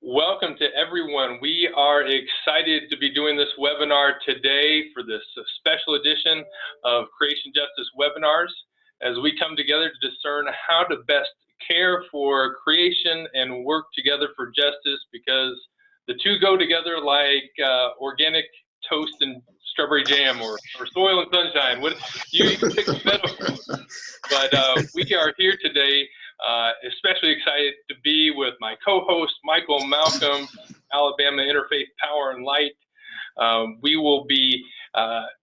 Welcome to everyone. We are excited to be doing this webinar today for this special edition of Creation Justice webinars as we come together to discern how to best care for creation and work together for justice, because the two go together like organic toast and strawberry jam or soil and sunshine. You can pick the metaphor. But we are here today especially excited to be with my co-host, Michael Malcolm, Alabama Interfaith Power and Light. We will be,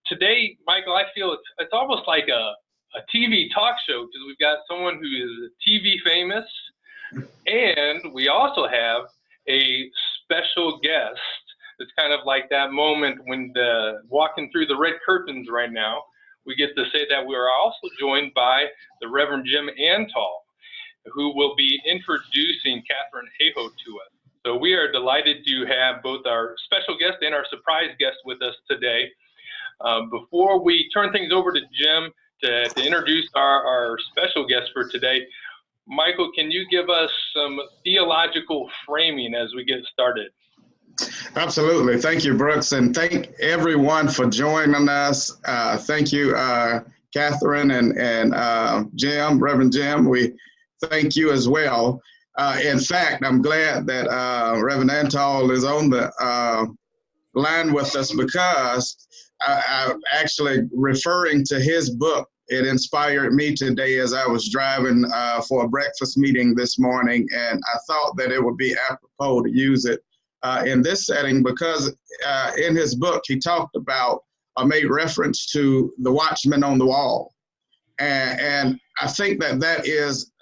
today, Michael, I feel it's almost like a TV talk show, because we've got someone who is TV famous, and we also have a special guest. It's kind of like that moment when walking through the red curtains right now, we get to say that we are also joined by the Reverend Jim Antal, who will be introducing Katharine Hayhoe to us. So we are delighted to have both our special guest and our surprise guest with us today. Before we turn things over to Jim to introduce our special guest for today, Michael, can you give us some theological framing as we get started? Absolutely. Thank you, Brooks, and thank everyone for joining us. Thank you, Katharine and Jim, Reverend Jim. We thank you as well. In fact, I'm glad that Reverend Antal is on the line with us, because I'm actually referring to his book. It inspired me today as I was driving for a breakfast meeting this morning, and I thought that it would be apropos to use it in this setting, because in his book, he talked about made reference to the watchman on the wall. And I think that is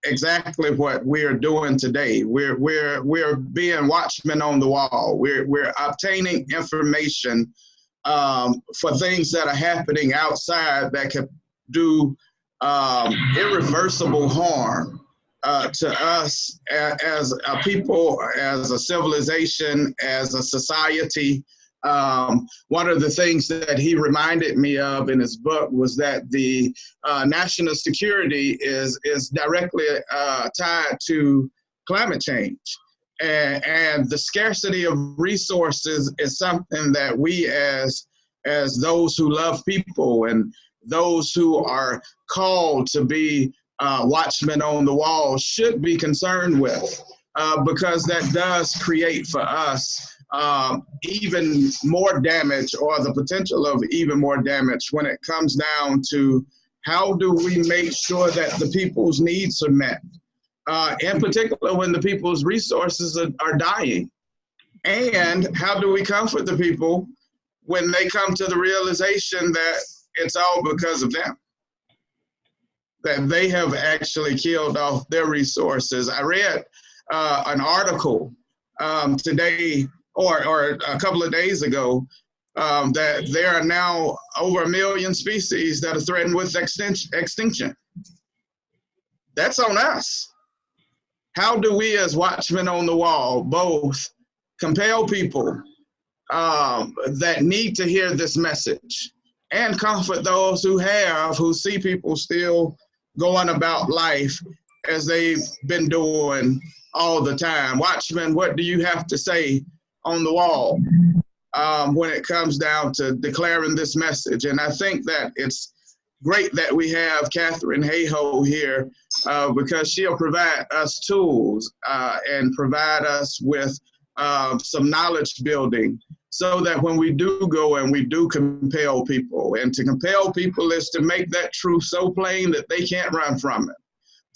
exactly what we're doing today. We're being watchmen on the wall. We're obtaining information for things that are happening outside that could do irreversible harm to us as a people, as a civilization, as a society. One of the things that he reminded me of in his book was that the national security is directly tied to climate change. And the scarcity of resources is something that we as those who love people and those who are called to be watchmen on the wall should be concerned with, because that does create for us even more damage, or the potential of even more damage, when it comes down to how do we make sure that the people's needs are met, in particular when the people's resources are dying, and how do we comfort the people when they come to the realization that it's all because of them, that they have actually killed off their resources. I read an article today or a couple of days ago that there are now over 1 million species that are threatened with extinction. That's on us. How do we as watchmen on the wall both compel people that need to hear this message and comfort those who see people still going about life as they've been doing all the time? Watchmen, what do you have to say on the wall when it comes down to declaring this message? And I think that it's great that we have Katharine Hayhoe here, because she'll provide us tools and provide us with some knowledge building, so that when we do go and we do compel people, and to compel people is to make that truth so plain that they can't run from it.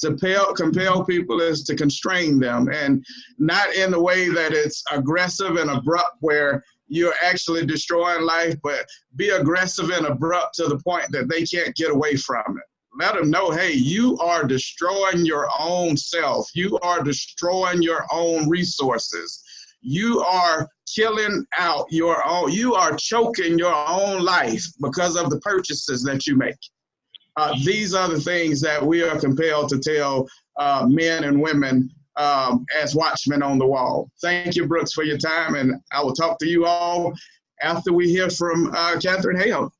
To compel people is to constrain them, and not in a way that it's aggressive and abrupt where you're actually destroying life, but be aggressive and abrupt to the point that they can't get away from it. Let them know, hey, you are destroying your own self. You are destroying your own resources. You are killing out your own, you are choking your own life because of the purchases that you make. These are the things that we are compelled to tell men and women as watchmen on the wall. Thank you, Brooks, for your time, and I will talk to you all after we hear from Katharine Hayhoe.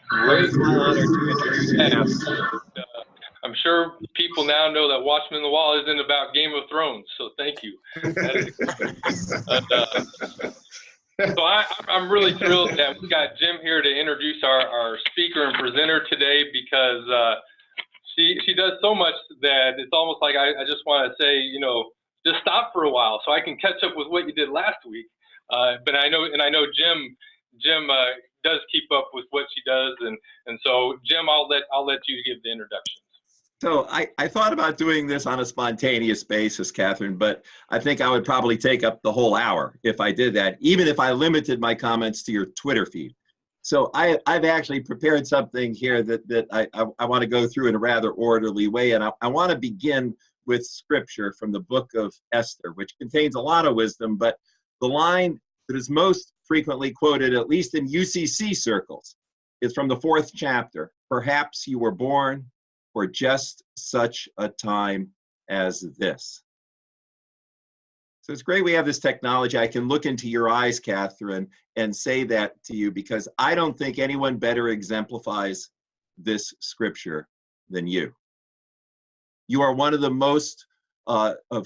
Great honor to introduce Katharine. I'm sure people now know that Watchmen on the Wall isn't about Game of Thrones, so thank you. So I'm really thrilled that we got Jim here to introduce our speaker and presenter today, because she does so much that it's almost like I just want to say, you know, just stop for a while so I can catch up with what you did last week. But I know Jim does keep up with what she does, and so Jim, I'll let you give the introductions. So I thought about doing this on a spontaneous basis, Katharine, but I think I would probably take up the whole hour if I did that, even if I limited my comments to your Twitter feed. So I've actually prepared something here that I want to go through in a rather orderly way, and I want to begin with scripture from the book of Esther, which contains a lot of wisdom, but the line that is most frequently quoted, at least in UCC circles, is from the 4th chapter. Perhaps you were born for just such a time as this. So it's great we have this technology. I can look into your eyes, Katharine, and say that to you, because I don't think anyone better exemplifies this scripture than you. You are one of the most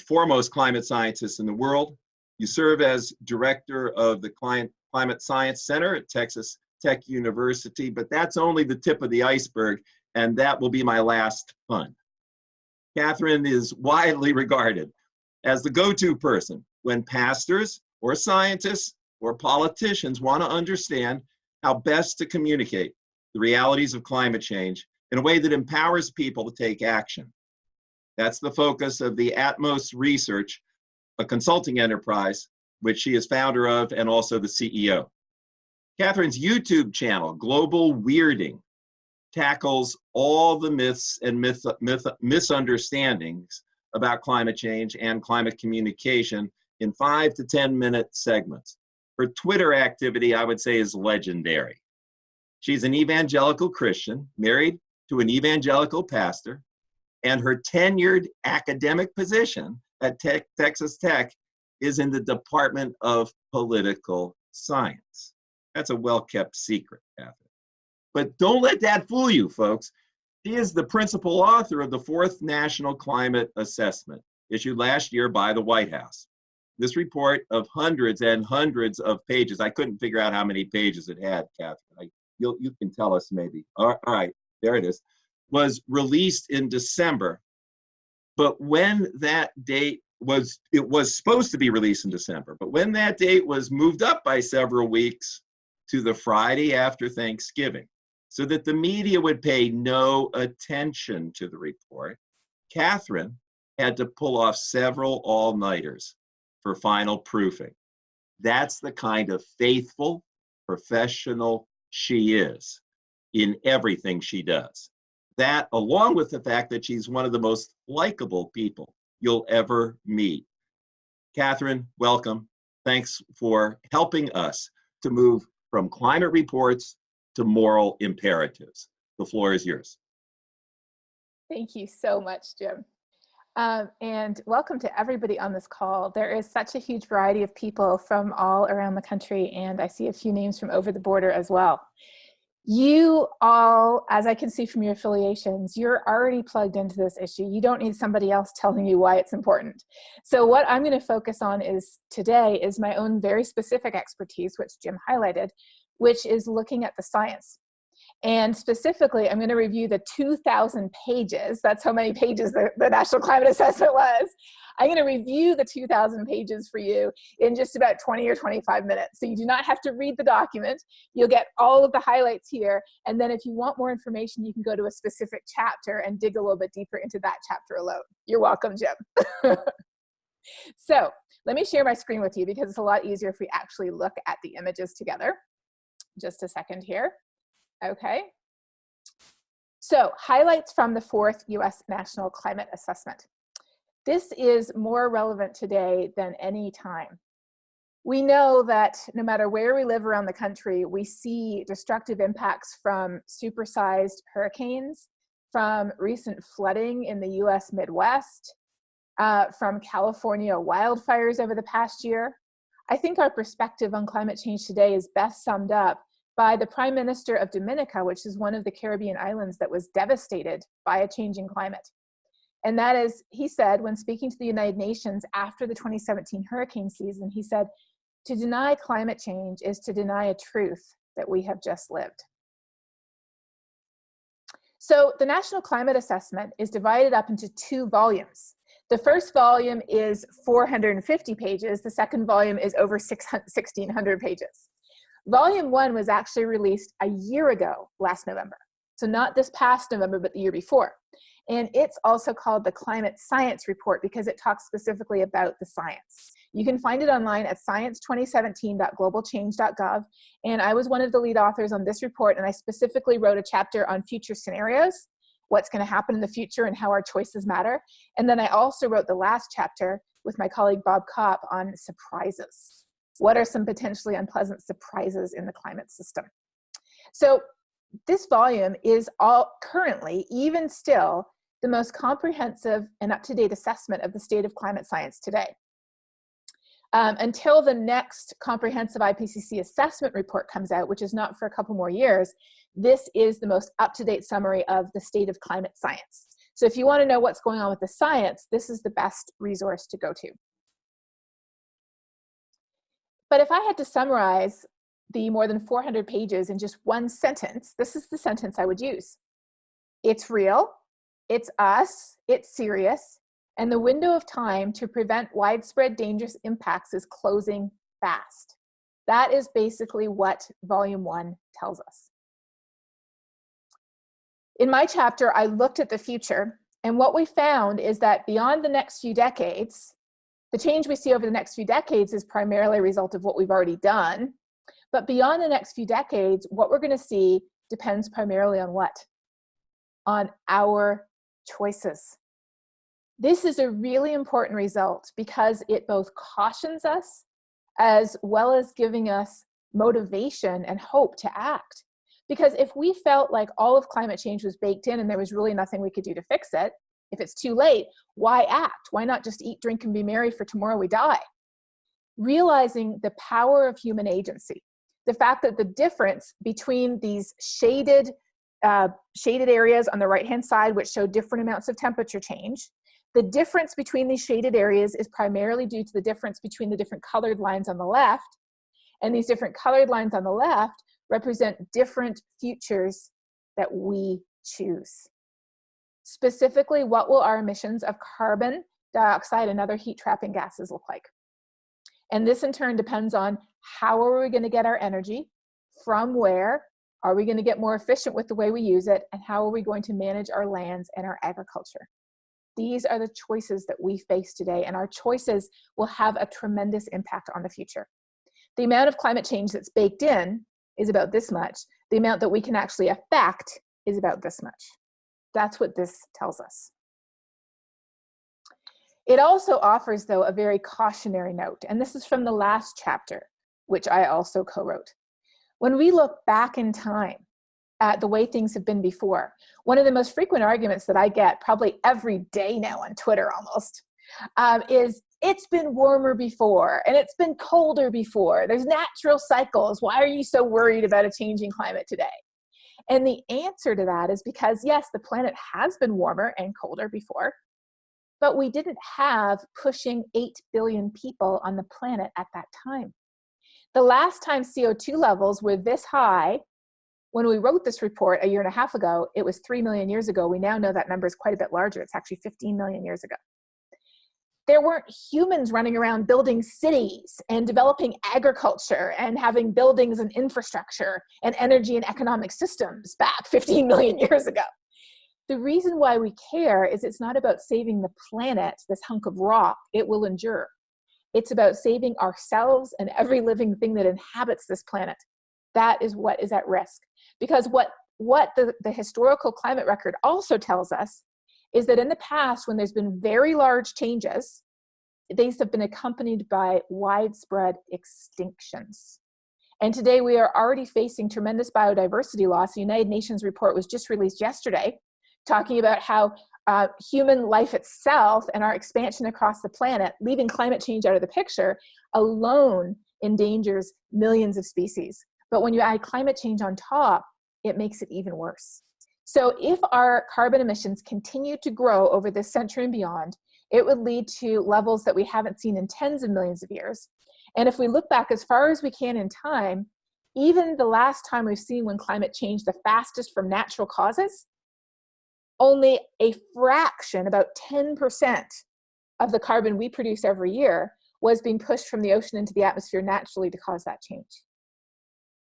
foremost climate scientists in the world. You serve as director of the Climate Science Center at Texas Tech University, but that's only the tip of the iceberg, and that will be my last pun. Katharine is widely regarded as the go-to person when pastors or scientists or politicians want to understand how best to communicate the realities of climate change in a way that empowers people to take action. That's the focus of the Atmos Research, a consulting enterprise, which she is founder of and also the CEO. Katharine's YouTube channel, Global Weirding, tackles all the myths and misunderstandings about climate change and climate communication in 5 to 10 minute segments. Her Twitter activity, I would say, is legendary. She's an evangelical Christian, married to an evangelical pastor, and her tenured academic position at Texas Tech is in the Department of Political Science. That's a well-kept secret, Katharine. But don't let that fool you, folks. She is the principal author of the 4th National Climate Assessment, issued last year by the White House. This report of hundreds and hundreds of pages, I couldn't figure out how many pages it had, Katharine. You can tell us maybe. All right, there it is. Was released in December. But when that date was, it was supposed to be released in December, but when that date was moved up by several weeks to the Friday after Thanksgiving, so that the media would pay no attention to the report, Katharine had to pull off several all-nighters for final proofing. That's the kind of faithful professional she is in everything she does. That, along with the fact that she's one of the most likable people you'll ever meet. Katharine, welcome. Thanks for helping us to move from climate reports to moral imperatives. The floor is yours. Thank you so much, Jim. And welcome to everybody on this call. There is such a huge variety of people from all around the country, and I see a few names from over the border as well. You all, as I can see from your affiliations, you're already plugged into this issue. You don't need somebody else telling you why it's important. So what I'm going to focus on today is my own very specific expertise, which Jim highlighted, which is looking at the science. And specifically, I'm going to review the 2,000 pages. That's how many pages the National Climate Assessment was. I'm going to review the 2,000 pages for you in just about 20 or 25 minutes. So you do not have to read the document. You'll get all of the highlights here. And then if you want more information, you can go to a specific chapter and dig a little bit deeper into that chapter alone. You're welcome, Jim. So let me share my screen with you because it's a lot easier if we actually look at the images together. Just a second here. Okay. So highlights from the 4th U.S. National Climate Assessment. This is more relevant today than any time. We know that no matter where we live around the country, we see destructive impacts from supersized hurricanes, from recent flooding in the U.S. Midwest, from California wildfires over the past year. I think our perspective on climate change today is best summed up by the Prime Minister of Dominica, which is one of the Caribbean islands that was devastated by a changing climate. And that is, he said, when speaking to the United Nations after the 2017 hurricane season, he said, to deny climate change is to deny a truth that we have just lived. So the National Climate Assessment is divided up into 2 volumes. The first volume is 450 pages. The second volume is over 1,600 pages. Volume 1 was actually released a year ago, last November. So not this past November, but the year before. And it's also called the Climate Science Report because it talks specifically about the science. You can find it online at science2017.globalchange.gov. And I was one of the lead authors on this report, and I specifically wrote a chapter on future scenarios, what's going to happen in the future and how our choices matter. And then I also wrote the last chapter with my colleague Bob Kopp on surprises. What are some potentially unpleasant surprises in the climate system? So this volume is all currently, even still, the most comprehensive and up-to-date assessment of the state of climate science today. Until the next comprehensive IPCC assessment report comes out, which is not for a couple more years, this is the most up-to-date summary of the state of climate science. So if you want to know what's going on with the science, this is the best resource to go to. But if I had to summarize the more than 400 pages in just one sentence, this is the sentence I would use. It's real, it's us, it's serious, and the window of time to prevent widespread dangerous impacts is closing fast. That is basically what Volume 1 tells us. In my chapter, I looked at the future, and what we found is that beyond the next few decades, the change we see over the next few decades is primarily a result of what we've already done. But beyond the next few decades, what we're going to see depends primarily on what? On our choices. This is a really important result because it both cautions us as well as giving us motivation and hope to act. Because if we felt like all of climate change was baked in and there was really nothing we could do to fix it, if it's too late, why act? Why not just eat, drink, and be merry for tomorrow we die? Realizing the power of human agency, the fact that the difference between these shaded areas on the right-hand side, which show different amounts of temperature change, the difference between these shaded areas is primarily due to the difference between the different colored lines on the left, and these different colored lines on the left represent different futures that we choose. Specifically, what will our emissions of carbon dioxide and other heat-trapping gases look like? And this in turn depends on how are we going to get our energy, from where, are we going to get more efficient with the way we use it, and how are we going to manage our lands and our agriculture? These are the choices that we face today, and our choices will have a tremendous impact on the future. The amount of climate change that's baked in is about this much. The amount that we can actually affect is about this much. That's what this tells us. It also offers, though, a very cautionary note, and this is from the last chapter, which I also co-wrote. When we look back in time at the way things have been before, one of the most frequent arguments that I get probably every day now on Twitter almost is, it's been warmer before, and it's been colder before. There's natural cycles. Why are you so worried about a changing climate today? And the answer to that is because, yes, the planet has been warmer and colder before, but we didn't have pushing 8 billion people on the planet at that time. The last time CO2 levels were this high, when we wrote this report a year and a half ago, it was 3 million years ago. We now know that number is quite a bit larger. It's actually 15 million years ago. There weren't humans running around building cities and developing agriculture and having buildings and infrastructure and energy and economic systems back 15 million years ago. The reason why we care is it's not about saving the planet, this hunk of rock. It will endure. It's about saving ourselves and every living thing that inhabits this planet. That is what is at risk. Because what the historical climate record also tells us is that in the past, when there's been very large changes, these have been accompanied by widespread extinctions. And today we are already facing tremendous biodiversity loss. The United Nations report was just released yesterday, talking about how human life itself and our expansion across the planet, leaving climate change out of the picture, alone endangers millions of species. But when you add climate change on top, it makes it even worse. So if our carbon emissions continue to grow over this century and beyond, it would lead to levels that we haven't seen in tens of millions of years. And if we look back as far as we can in time, even the last time we've seen when climate changed the fastest from natural causes, only a fraction, about 10% of the carbon we produce every year was being pushed from the ocean into the atmosphere naturally to cause that change.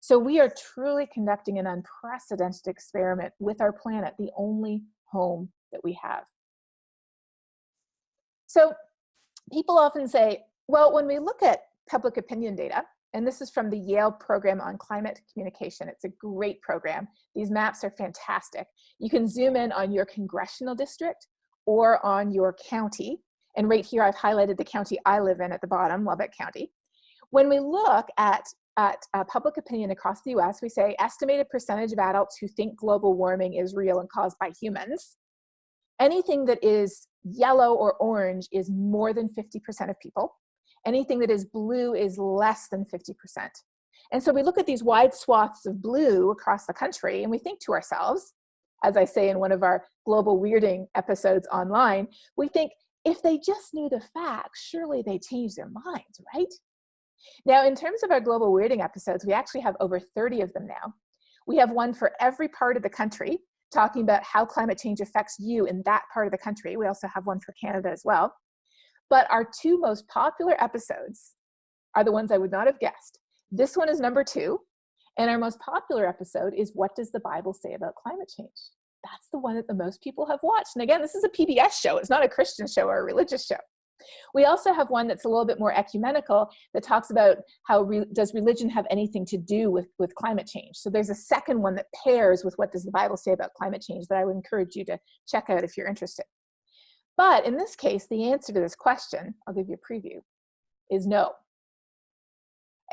So we are truly conducting an unprecedented experiment with our planet, the only home that we have. So people often say, well, when we look at public opinion data, and this is from the Yale program on climate communication. It's a great program. These maps are fantastic. You can zoom in on your congressional district or on your county. And right here, I've highlighted the county I live in at the bottom, Lubbock County. When we look at public opinion across the US, we say estimated percentage of adults who think global warming is real and caused by humans. Anything that is yellow or orange is more than 50% of people. Anything that is blue is less than 50%. And so we look at these wide swaths of blue across the country and we think to ourselves, as I say in one of our global weirding episodes online, we think if they just knew the facts, surely they change their minds, right? Now, in terms of our global weirding episodes, we actually have over 30 of them now. We have one for every part of the country, talking about how climate change affects you in that part of the country. We also have one for Canada as well. But our two most popular episodes are the ones I would not have guessed. This one is number 2, and our most popular episode is What Does the Bible Say About Climate Change? That's the one that the most people have watched. And again, this is a PBS show. It's not a Christian show or a religious show. We also have one that's a little bit more ecumenical that talks about how does religion have anything to do with climate change. So there's a second one that pairs with What Does the Bible Say About Climate Change that I would encourage you to check out if you're interested. But in this case, the answer to this question, I'll give you a preview, is no.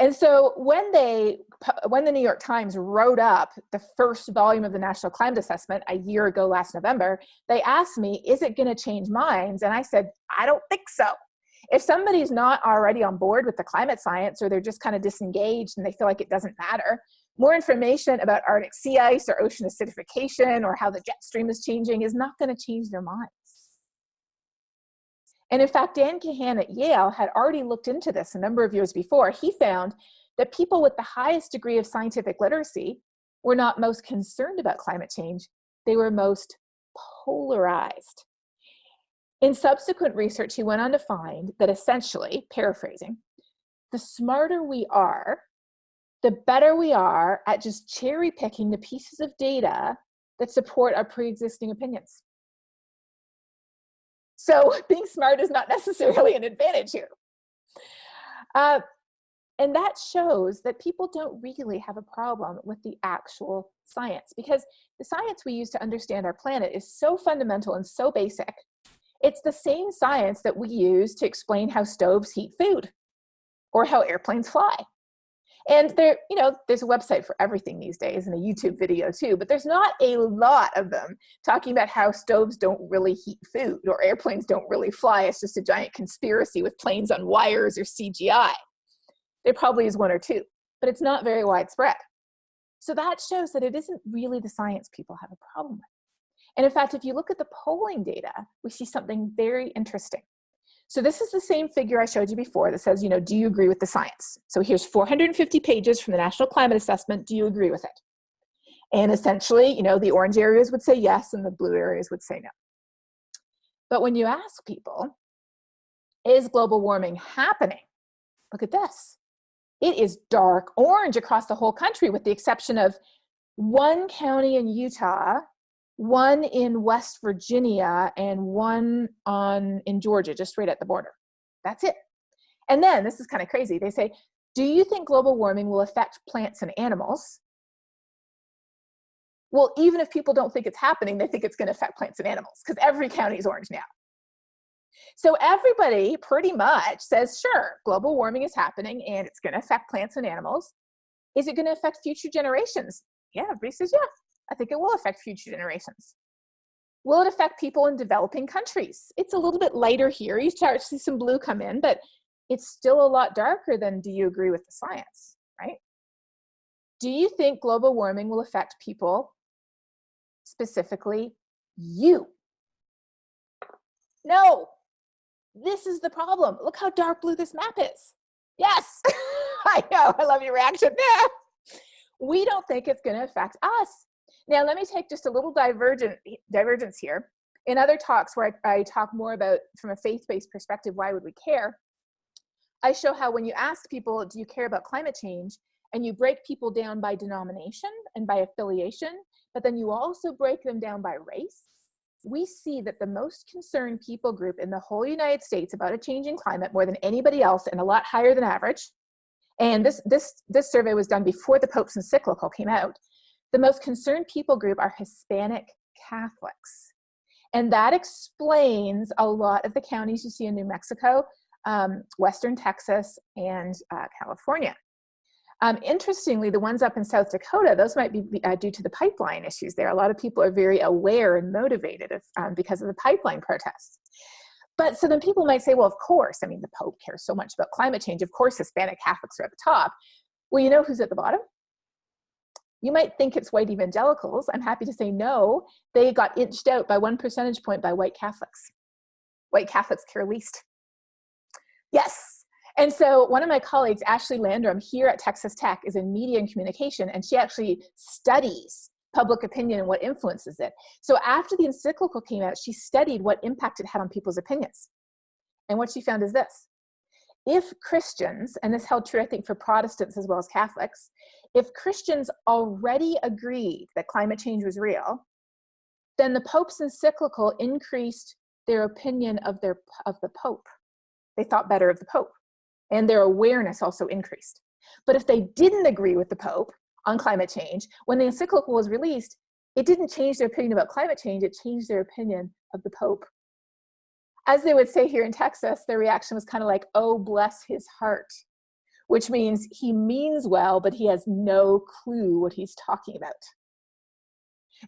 And so when the New York Times wrote up the first volume of the National Climate Assessment a year ago last November, they asked me, is it going to change minds? And I said, I don't think so. If somebody's not already on board with the climate science, or they're just kind of disengaged and they feel like it doesn't matter, more information about Arctic sea ice or ocean acidification or how the jet stream is changing is not going to change their minds. And in fact, Dan Kahan at Yale had already looked into this a number of years before. He found that people with the highest degree of scientific literacy were not most concerned about climate change, they were most polarized. In subsequent research, he went on to find that essentially, paraphrasing, the smarter we are, the better we are at just cherry picking the pieces of data that support our pre-existing opinions. So being smart is not necessarily an advantage here. And that shows that people don't really have a problem with the actual science, because the science we use to understand our planet is so fundamental and so basic. It's the same science that we use to explain how stoves heat food or how airplanes fly. And there's a website for everything these days and a YouTube video too, but there's not a lot of them talking about how stoves don't really heat food or airplanes don't really fly. It's just a giant conspiracy with planes on wires or CGI. There probably is one or two, but it's not very widespread. So that shows that it isn't really the science people have a problem with. And in fact, if you look at the polling data, we see something very interesting. So this is the same figure I showed you before that says, do you agree with the science? So here's 450 pages from the National Climate Assessment. Do you agree with it? And essentially, the orange areas would say yes and the blue areas would say no. But when you ask people, is global warming happening? Look at this. It is dark orange across the whole country with the exception of one county in Utah, one in West Virginia, and one in Georgia, just right at the border. That's it. And then, this is kind of crazy, they say, do you think global warming will affect plants and animals? Well, even if people don't think it's happening, they think it's going to affect plants and animals, because every county is orange now. So everybody pretty much says, sure, global warming is happening and it's going to affect plants and animals. Is it going to affect future generations? Yeah, everybody says, yeah. I think it will affect future generations. Will it affect people in developing countries? It's a little bit lighter here. You start to see some blue come in, but it's still a lot darker than do you agree with the science, right? Do you think global warming will affect people, specifically you? No. This is the problem. Look how dark blue this map is. Yes. I know. I love your reaction. We don't think it's going to affect us. Now, let me take just a little divergence here. In other talks where I talk more about, from a faith-based perspective, why would we care? I show how when you ask people, do you care about climate change? And you break people down by denomination and by affiliation, but then you also break them down by race. We see that the most concerned people group in the whole United States about a changing climate, more than anybody else and a lot higher than average, and this survey was done before the Pope's encyclical came out, the most concerned people group are Hispanic Catholics. And that explains a lot of the counties you see in New Mexico, Western Texas, and California. Interestingly, the ones up in South Dakota, those might be due to the pipeline issues there. A lot of people are very aware and motivated because of the pipeline protests. But so then people might say, well, of course, I mean, the Pope cares so much about climate change. Of course, Hispanic Catholics are at the top. Well, you know who's at the bottom? You might think it's white evangelicals. I'm happy to say no. They got inched out by 1 percentage point by white Catholics. White Catholics care least. Yes. And so one of my colleagues, Ashley Landrum, here at Texas Tech, is in media and communication, and she actually studies public opinion and what influences it. So after the encyclical came out, she studied what impact it had on people's opinions. And what she found is this: if Christians, and this held true, I think, for Protestants as well as Catholics, if Christians already agreed that climate change was real, then the Pope's encyclical increased their opinion of the Pope. They thought better of the Pope, and their awareness also increased. But if they didn't agree with the Pope on climate change, when the encyclical was released, it didn't change their opinion about climate change, it changed their opinion of the Pope. As they would say here in Texas, their reaction was kind of like, oh, bless his heart, which means he means well, but he has no clue what he's talking about.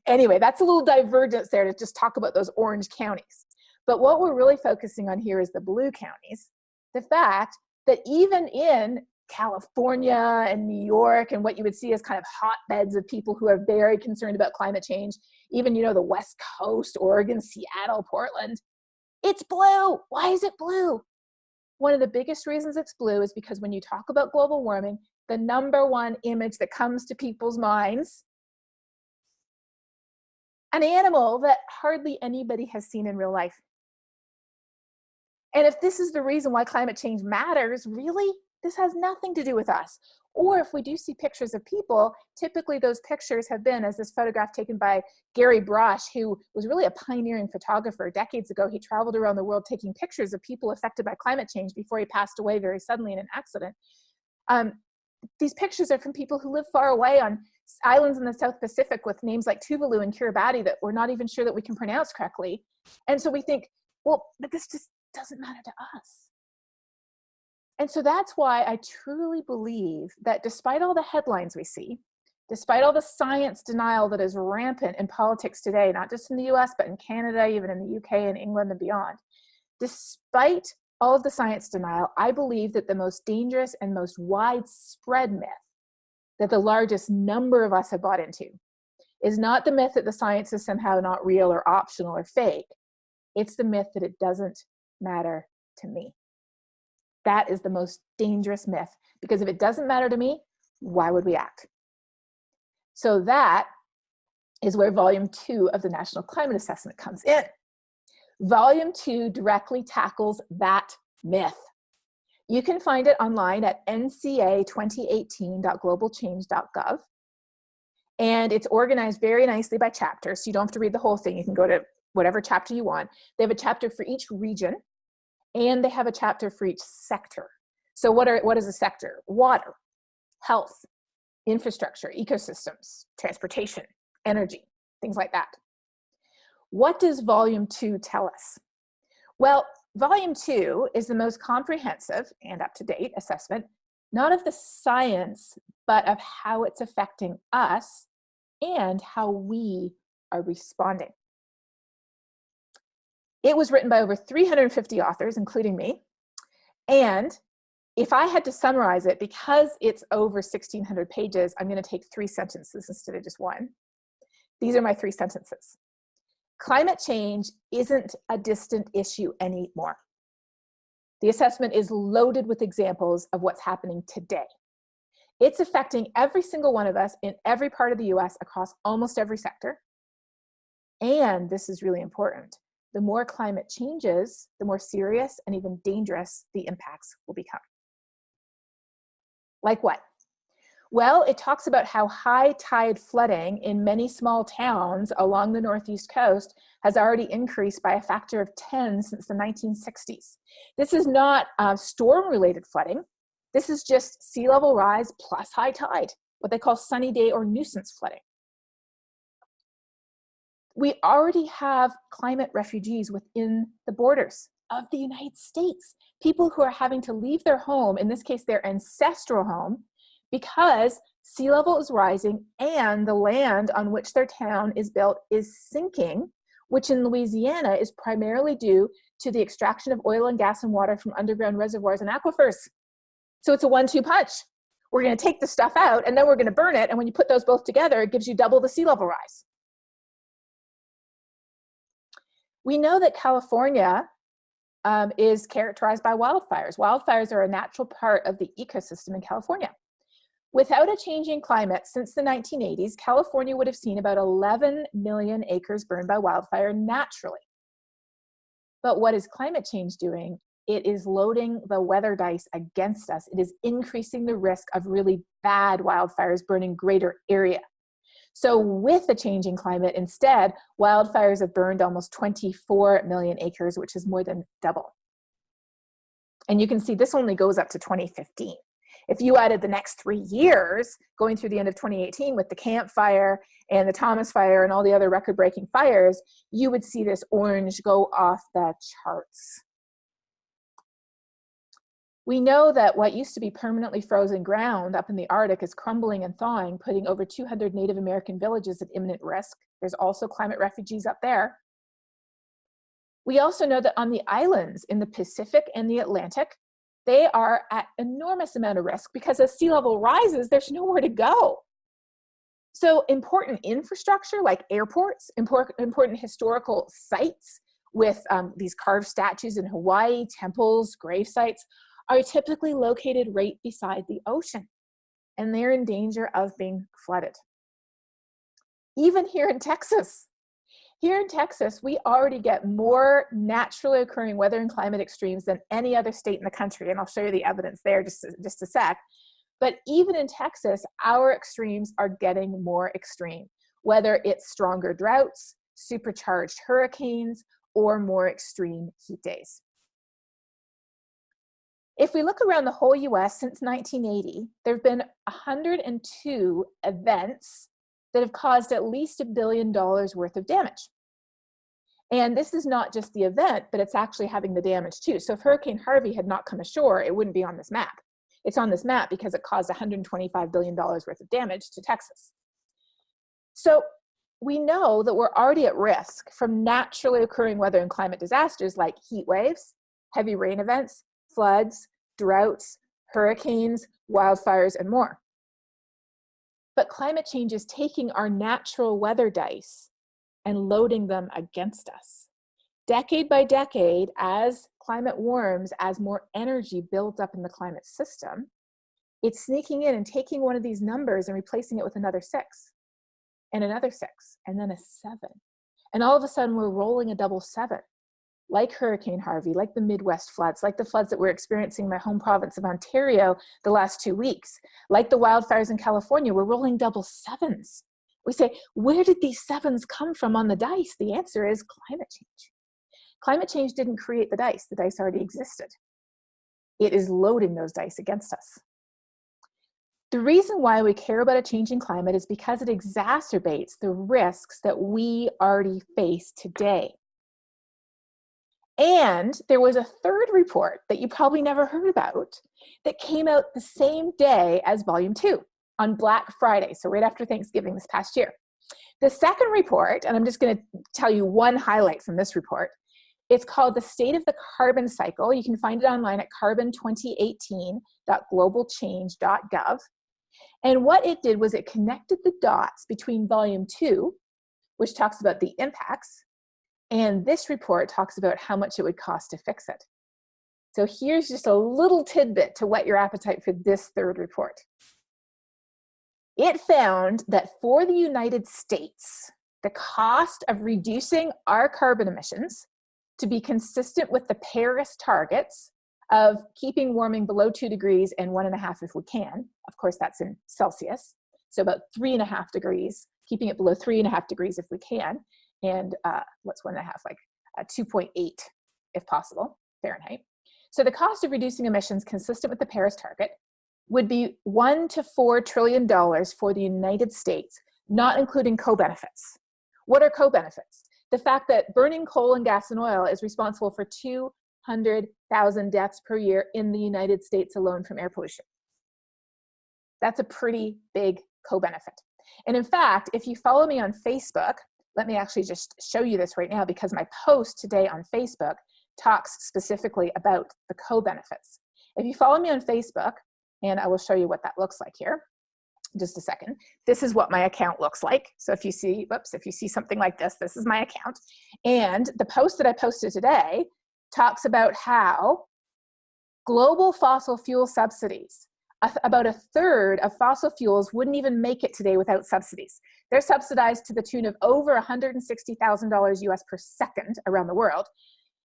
Anyway, that's a little divergence there to just talk about those orange counties. But what we're really focusing on here is the blue counties. The fact that even in California and New York, and what you would see as kind of hotbeds of people who are very concerned about climate change, even, you know, the West Coast, Oregon, Seattle, Portland, it's blue. Why is it blue? One of the biggest reasons it's blue is because when you talk about global warming, the number one image that comes to people's minds, an animal that hardly anybody has seen in real life. And if this is the reason why climate change matters, really, this has nothing to do with us. Or if we do see pictures of people, typically those pictures have been, as this photograph taken by Gary Brosh, who was really a pioneering photographer. Decades ago, he traveled around the world taking pictures of people affected by climate change before he passed away very suddenly in an accident. These pictures are from people who live far away on islands in the South Pacific with names like Tuvalu and Kiribati that we're not even sure that we can pronounce correctly. And so we think, well, but this just doesn't matter to us. And so that's why I truly believe that despite all the headlines we see, despite all the science denial that is rampant in politics today, not just in the US, but in Canada, even in the UK and England and beyond, despite all of the science denial, I believe that the most dangerous and most widespread myth that the largest number of us have bought into is not the myth that the science is somehow not real or optional or fake. It's the myth that it doesn't matter to me. That is the most dangerous myth, because if it doesn't matter to me, why would we act? So that is where volume 2 of the National Climate Assessment comes in. Volume 2 directly tackles that myth. You can find it online at nca2018.globalchange.gov. And it's organized very nicely by chapter, so you don't have to read the whole thing. You can go to whatever chapter you want. They have a chapter for each region, and they have a chapter for each sector. So what is a sector? Water, health, infrastructure, ecosystems, transportation, energy, things like that. What does volume 2 tell us? Well, volume 2 is the most comprehensive and up-to-date assessment, not of the science, but of how it's affecting us and how we are responding. It was written by over 350 authors, including me, and If I had to summarize it, because it's over 1,600 pages, I'm going to take 3 sentences instead of just one. These are my 3 sentences. Climate change isn't a distant issue anymore. The assessment is loaded with examples of what's happening today. It's affecting every single one of us in every part of the US across almost every sector. And this is really important. The more climate changes, the more serious and even dangerous the impacts will become. Like what? Well, it talks about how high tide flooding in many small towns along the Northeast coast has already increased by a factor of 10 since the 1960s. This is not storm-related flooding. This is just sea level rise plus high tide, what they call sunny day or nuisance flooding. We already have climate refugees within the borders of the United States. People who are having to leave their home, in this case their ancestral home, because sea level is rising and the land on which their town is built is sinking, which in Louisiana is primarily due to the extraction of oil and gas and water from underground reservoirs and aquifers. So it's a 1-2 punch. We're going to take the stuff out and then we're going to burn it. And when you put those both together, it gives you double the sea level rise. We know that California is characterized by wildfires. Wildfires are a natural part of the ecosystem in California. Without a changing climate since the 1980s, California would have seen about 11 million acres burned by wildfire naturally. But what is climate change doing? It is loading the weather dice against us. It is increasing the risk of really bad wildfires burning greater area. So with the changing climate, instead, wildfires have burned almost 24 million acres, which is more than double. And you can see this only goes up to 2015. If you added the next 3 years, going through the end of 2018 with the Camp Fire and the Thomas Fire and all the other record-breaking fires, you would see this orange go off the charts. We know that what used to be permanently frozen ground up in the Arctic is crumbling and thawing, putting over 200 Native American villages at imminent risk. There's also climate refugees up there. We also know that on the islands in the Pacific and the Atlantic, they are at enormous amount of risk because as sea level rises, there's nowhere to go. So important infrastructure like airports, important historical sites with these carved statues in Hawaii, temples, grave sites, are typically located right beside the ocean, and they're in danger of being flooded. Even here in Texas, we already get more naturally occurring weather and climate extremes than any other state in the country, and I'll show you the evidence there just a sec. But even in Texas, our extremes are getting more extreme, whether it's stronger droughts, supercharged hurricanes, or more extreme heat days. If we look around the whole US since 1980, there have been 102 events that have caused at least $1 billion worth of damage. And this is not just the event, but it's actually having the damage too. So if Hurricane Harvey had not come ashore, it wouldn't be on this map. It's on this map because it caused $125 billion worth of damage to Texas. So we know that we're already at risk from naturally occurring weather and climate disasters like heat waves, heavy rain events, floods, droughts, hurricanes, wildfires, and more. But climate change is taking our natural weather dice and loading them against us. Decade by decade, as climate warms, as more energy builds up in the climate system, it's sneaking in and taking one of these numbers and replacing it with another 6, and another 6, and then a 7. And all of a sudden, we're rolling a double 7. Like Hurricane Harvey, like the Midwest floods, like the floods that we're experiencing in my home province of Ontario the last 2 weeks, like the wildfires in California, we're rolling double 7s. We say, where did these 7s come from on the dice? The answer is climate change. Climate change didn't create the dice already existed. It is loading those dice against us. The reason why we care about a changing climate is because it exacerbates the risks that we already face today. And there was a third report that you probably never heard about that came out the same day as Volume 2 on Black Friday, so right after Thanksgiving this past year. The second report, and I'm just going to tell you one highlight from this report, It's called The State of the Carbon Cycle. You can find it online at carbon2018.globalchange.gov. And what it did was it connected the dots between volume 2, which talks about the impacts, and this report talks about how much it would cost to fix it. So here's just a little tidbit to whet your appetite for this third report. It found that for the United States, the cost of reducing our carbon emissions to be consistent with the Paris targets of keeping warming below 2 degrees and 1.5 if we can. Of course, that's in Celsius. So about 3.5 degrees, keeping it below 3.5 degrees if we can. And what's 1.5, like 2.8 if possible, Fahrenheit. So the cost of reducing emissions consistent with the Paris target would be $1 to $4 trillion for the United States, not including co-benefits. What are co-benefits? The fact that burning coal and gas and oil is responsible for 200,000 deaths per year in the United States alone from air pollution. That's a pretty big co-benefit. And in fact, if you follow me on Facebook, let me actually just show you this right now because my post today on Facebook talks specifically about the co-benefits. If you follow me on Facebook, and I will show you what that looks like here, just a second. This is what my account looks like. So if you see, whoops, if you see something like this, this is my account. And the post that I posted today talks about how global fossil fuel subsidies, about 1/3 of fossil fuels wouldn't even make it today without subsidies. They're subsidized to the tune of over $160,000 US per second around the world.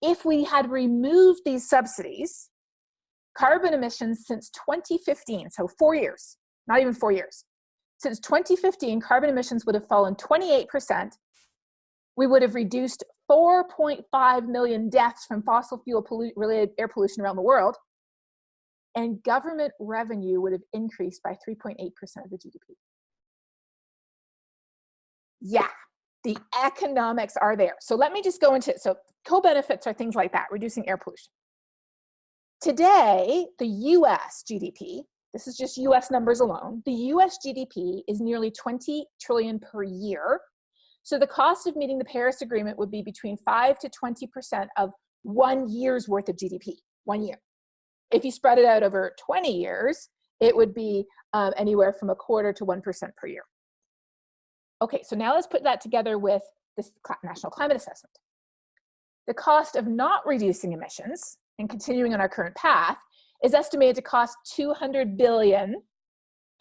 If we had removed these subsidies, carbon emissions since 2015, so 4 years, not even 4 years. Since 2015, carbon emissions would have fallen 28%. We would have reduced 4.5 million deaths from fossil fuel related air pollution around the world. And government revenue would have increased by 3.8% of the GDP. Yeah, the economics are there. So let me just go into it. So co-benefits are things like that, reducing air pollution. Today, the US GDP, this is just US numbers alone, the US GDP is nearly 20 trillion per year. So the cost of meeting the Paris Agreement would be between 5 to 20% of 1 year's worth of GDP, 1 year. If you spread it out over 20 years, it would be anywhere from 1/4 to 1% per year. Okay, so now let's put that together with this National Climate Assessment. The cost of not reducing emissions and continuing on our current path is estimated to cost $200 billion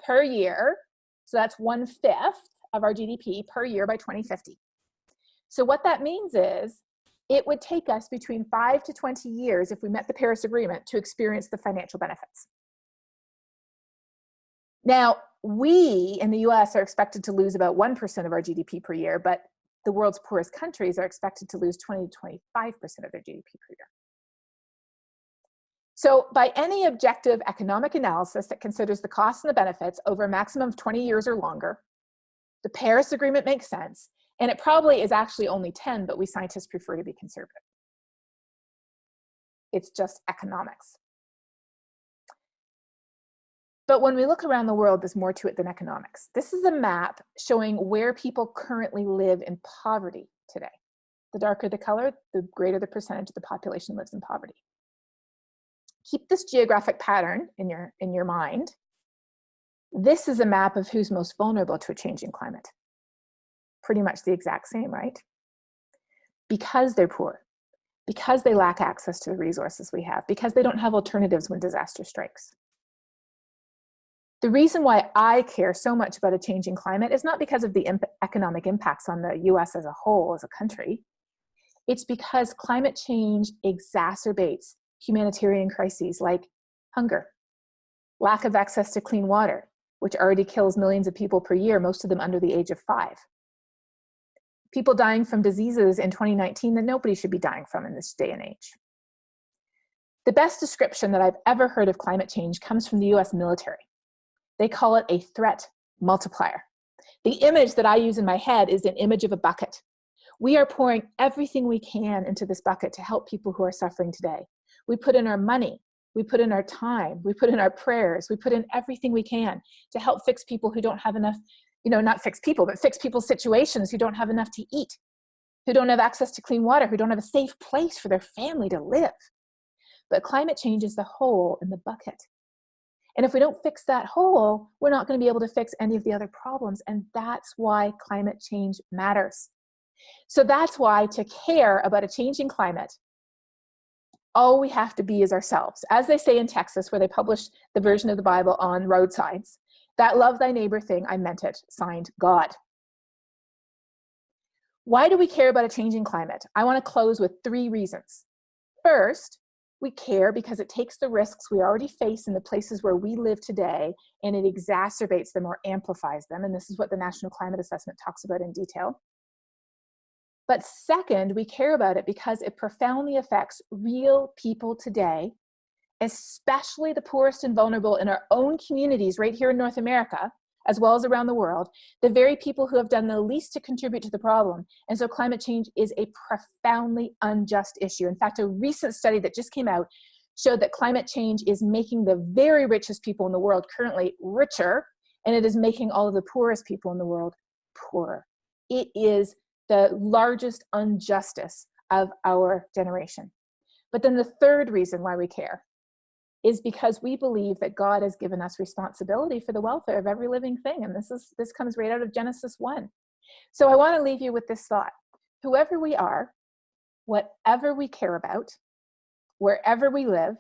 per year. So that's 1/5 of our GDP per year by 2050. So what that means is it would take us between 5 to 20 years if we met the Paris Agreement to experience the financial benefits. Now, we in the US are expected to lose about 1% of our GDP per year, but the world's poorest countries are expected to lose 20 to 25% of their GDP per year. So by any objective economic analysis that considers the costs and the benefits over a maximum of 20 years or longer, the Paris Agreement makes sense, and it probably is actually only 10, but we scientists prefer to be conservative. It's just economics. But when we look around the world, there's more to it than economics. This is a map showing where people currently live in poverty today. The darker the color, the greater the percentage of the population lives in poverty. Keep this geographic pattern in your mind. This is a map of who's most vulnerable to a changing climate. Pretty much the exact same, right? Because they're poor, because they lack access to the resources we have, because they don't have alternatives when disaster strikes. The reason why I care so much about a changing climate is not because of the economic impacts on the US as a whole, as a country. It's because climate change exacerbates humanitarian crises like hunger, lack of access to clean water, which already kills millions of people per year, most of them under the age of 5. People dying from diseases in 2019 that nobody should be dying from in this day and age. The best description that I've ever heard of climate change comes from the US military. They call it a threat multiplier. The image that I use in my head is an image of a bucket. We are pouring everything we can into this bucket to help people who are suffering today. We put in our money, we put in our time, we put in our prayers, we put in everything we can to help fix people who don't have enough, not fix people, but fix people's situations who don't have enough to eat. who don't have access to clean water, who don't have a safe place for their family to live. But climate change is the hole in the bucket. And if we don't fix that hole, we're not going to be able to fix any of the other problems. And that's why climate change matters. So that's why to care about a changing climate, all we have to be is ourselves. As they say in Texas, where they published the version of the Bible on roadsides, that love thy neighbor thing, I meant it, signed God. Why do we care about a changing climate? I want to close with 3 reasons. First, we care because it takes the risks we already face in the places where we live today, and it exacerbates them or amplifies them. And this is what the National Climate Assessment talks about in detail. But second, we care about it because it profoundly affects real people today, especially the poorest and vulnerable in our own communities right here in North America, as well as around the world, the very people who have done the least to contribute to the problem. And so climate change is a profoundly unjust issue. In fact, a recent study that just came out showed that climate change is making the very richest people in the world currently richer, and it is making all of the poorest people in the world poorer. It is the largest injustice of our generation. But then the third reason why we care is because we believe that God has given us responsibility for the welfare of every living thing. And this comes right out of Genesis 1. So I want to leave you with this thought. Whoever we are, whatever we care about, wherever we live,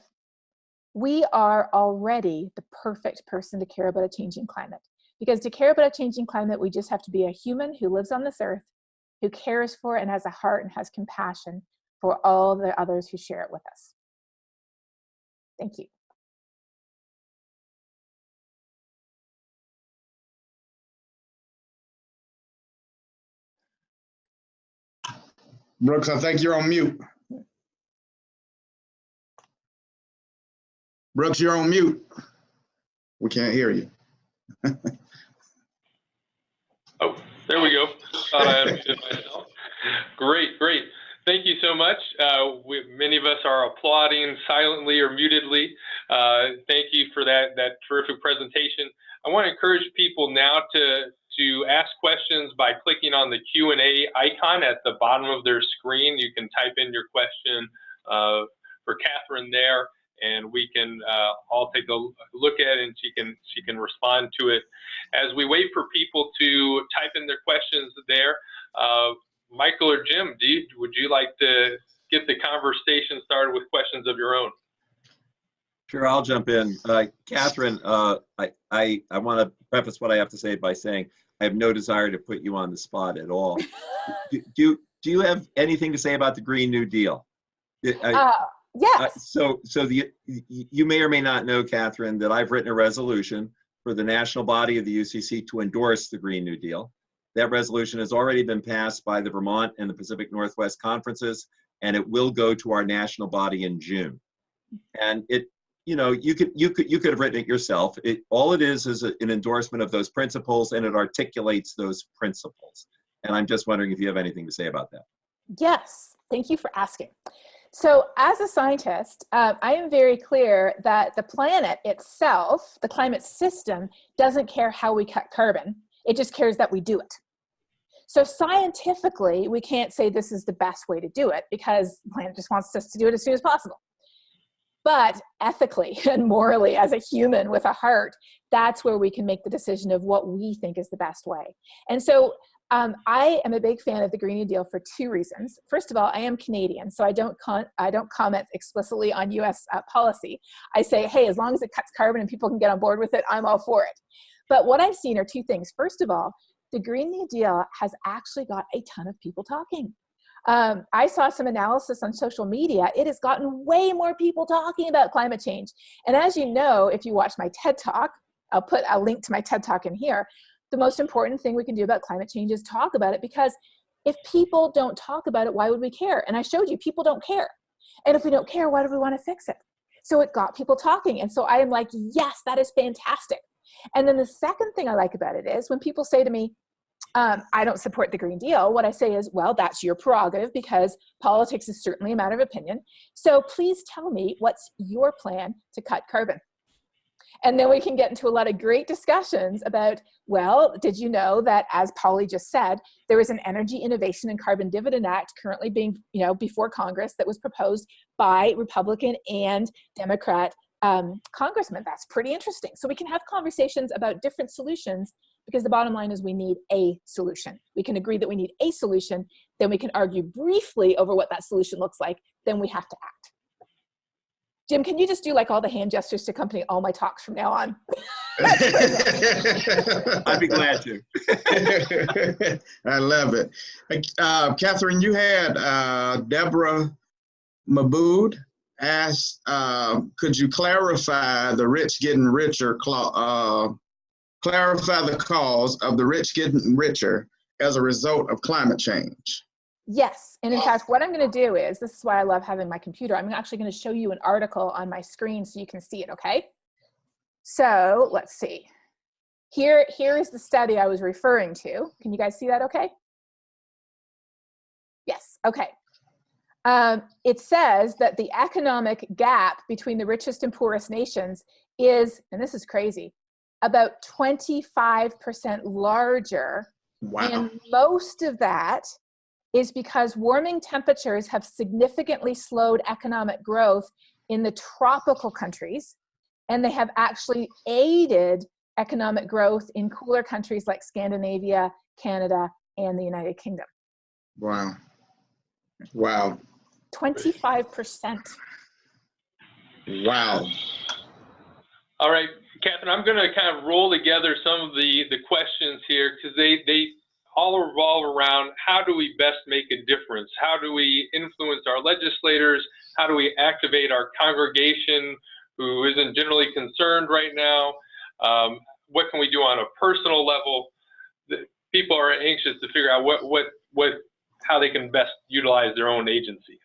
we are already the perfect person to care about a changing climate. Because to care about a changing climate, we just have to be a human who lives on this earth, who cares for and has a heart and has compassion for all the others who share it with us. Thank you. Brooks, I think you're on mute. Brooks, you're on mute. We can't hear you. Oh, there we go. Thought I unmuted myself. Great, great. Thank you so much. Many of us are applauding silently or mutedly. Thank you for that terrific presentation. I want to encourage people now to ask questions by clicking on the Q&A icon at the bottom of their screen. You can type in your question for Katharine there, and we can all take a look at it, and she can respond to it. As we wait for people to type in their questions there, Michael or Jim, would you like to get the conversation started with questions of your own? Sure, I'll jump in. Katharine, I want to preface what I have to say by saying I have no desire to put you on the spot at all. Do you have anything to say about the Green New Deal? Yes. You may or may not know, Katharine, that I've written a resolution for the national body of the UCC to endorse the Green New Deal. That resolution has already been passed by the Vermont and the Pacific Northwest conferences, and it will go to our national body in June. And you could have written it yourself. All it is an endorsement of those principles, and it articulates those principles. And I'm just wondering if you have anything to say about that. Yes, thank you for asking. So as a scientist, I am very clear that the planet itself, the climate system, doesn't care how we cut carbon. It just cares that we do it. So scientifically, we can't say this is the best way to do it because the planet just wants us to do it as soon as possible. But ethically and morally, as a human with a heart, that's where we can make the decision of what we think is the best way. And so I am a big fan of the Green New Deal for 2 reasons. First of all, I am Canadian, so I don't comment explicitly on US policy. I say, hey, as long as it cuts carbon and people can get on board with it, I'm all for it. But what I've seen are 2 things. First of all, the Green New Deal has actually got a ton of people talking. I saw some analysis on social media. It has gotten way more people talking about climate change. And as you know, if you watch my TED Talk, I'll put a link to my TED Talk in here. The most important thing we can do about climate change is talk about it, because if people don't talk about it, why would we care? And I showed you, people don't care. And if we don't care, why do we want to fix it? So it got people talking. And so I am like, yes, that is fantastic. And then the second thing I like about it is when people say to me, I don't support the Green Deal, what I say is, well, that's your prerogative, because politics is certainly a matter of opinion. So please tell me, what's your plan to cut carbon? And then we can get into a lot of great discussions about, well, did you know that, as Polly just said, there is an Energy Innovation and Carbon Dividend Act currently being, before Congress that was proposed by Republican and Democrat congressmen. That's pretty interesting. So we can have conversations about different solutions, because the bottom line is we need a solution. We can agree that we need a solution, then we can argue briefly over what that solution looks like, then we have to act. Jim, can you just do like all the hand gestures to accompany all my talks from now on? I'd be glad to. I love it. Katharine, you had Deborah Mabood asked, could you clarify the rich getting richer, clarify the cause of the rich getting richer as a result of climate change? Yes, and in fact, what I'm going to do is, this is why I love having my computer, I'm actually going to show you an article on my screen so you can see it, okay? So let's see. Here is the study I was referring to. Can you guys see that okay? Yes, okay. It says that the economic gap between the richest and poorest nations is, and this is crazy, about 25% larger. Wow. And most of that is because warming temperatures have significantly slowed economic growth in the tropical countries, and they have actually aided economic growth in cooler countries like Scandinavia, Canada, and the United Kingdom. Wow. Wow. 25%. Wow. All right, Katharine, I'm going to kind of roll together some of the questions here, because they all revolve around how do we best make a difference? How do we influence our legislators? How do we activate our congregation who isn't generally concerned right now? What can we do on a personal level? People are anxious to figure out how they can best utilize their own agency.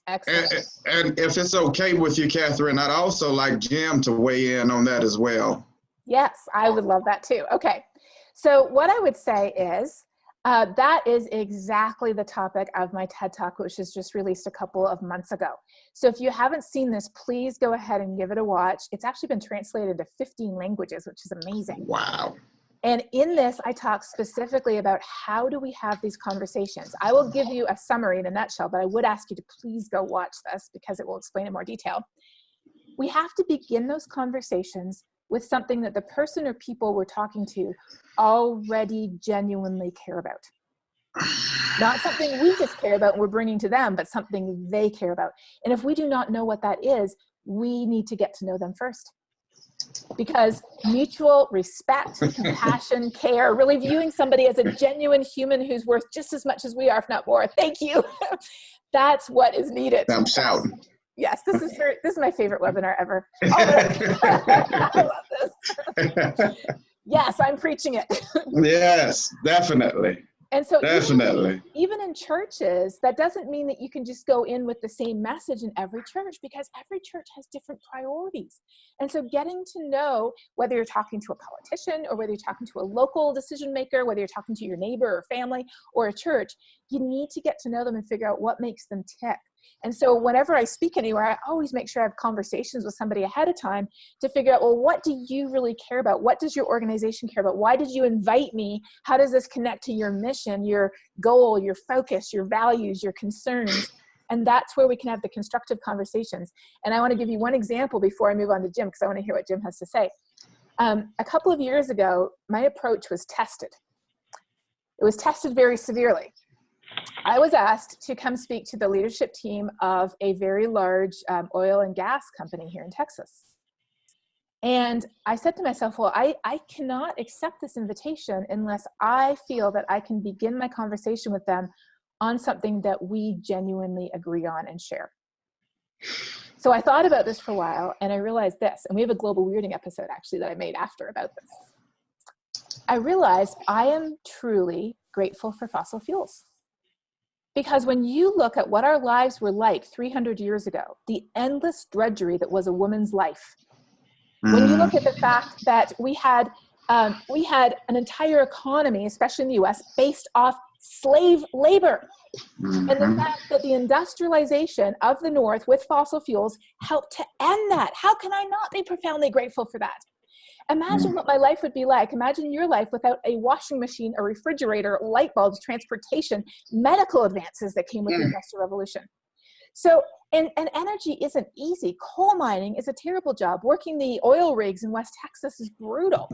Excellent. And if it's okay with you, Katharine, I'd also like Jim to weigh in on that as well. Yes, I would love that too. Okay, so what I would say is, that is exactly the topic of my TED Talk, which was just released a couple of months ago. So if you haven't seen this, please go ahead and give it a watch. It's actually been translated to 15 languages, which is amazing. Wow. And in this, I talk specifically about how do we have these conversations. I will give you a summary in a nutshell, but I would ask you to please go watch this because it will explain in more detail. We have to begin those conversations with something that the person or people we're talking to already genuinely care about. Not something we just care about and we're bringing to them, but something they care about. And if we do not know what that is, we need to get to know them first. Because mutual respect, compassion, care, really viewing somebody as a genuine human who's worth just as much as we are, if not more. Thank you. That's what is needed. I'm shouting. Yes, this is my favorite webinar ever. All right. I love this. Yes, I'm preaching it. Yes, definitely. And so definitely. Even in churches, that doesn't mean that you can just go in with the same message in every church, because every church has different priorities. And so getting to know whether you're talking to a politician or whether you're talking to a local decision maker, whether you're talking to your neighbor or family or a church, you need to get to know them and figure out what makes them tick. And so whenever I speak anywhere, I always make sure I have conversations with somebody ahead of time to figure out, well, what do you really care about? What does your organization care about? Why did you invite me? How does this connect to your mission, your goal, your focus, your values, your concerns? And that's where we can have the constructive conversations. And I want to give you one example before I move on to Jim, because I want to hear what Jim has to say. A couple of years ago, my approach was tested. It was tested very severely. I was asked to come speak to the leadership team of a very large oil and gas company here in Texas. And I said to myself, well, I cannot accept this invitation unless I feel that I can begin my conversation with them on something that we genuinely agree on and share. So I thought about this for a while, and I realized this, and we have a global weirding episode actually that I made after about this. I realized I am truly grateful for fossil fuels. Because when you look at what our lives were like 300 years ago, the endless drudgery that was a woman's life, when you look at the fact that we had an entire economy, especially in the US, based off slave labor. And the fact that the industrialization of the North with fossil fuels helped to end that. How can I not be profoundly grateful for that? Imagine what my life would be like. Imagine your life without a washing machine, a refrigerator, light bulbs, transportation, medical advances that came with the Industrial Revolution. So, and energy isn't easy. Coal mining is a terrible job. Working the oil rigs in West Texas is brutal.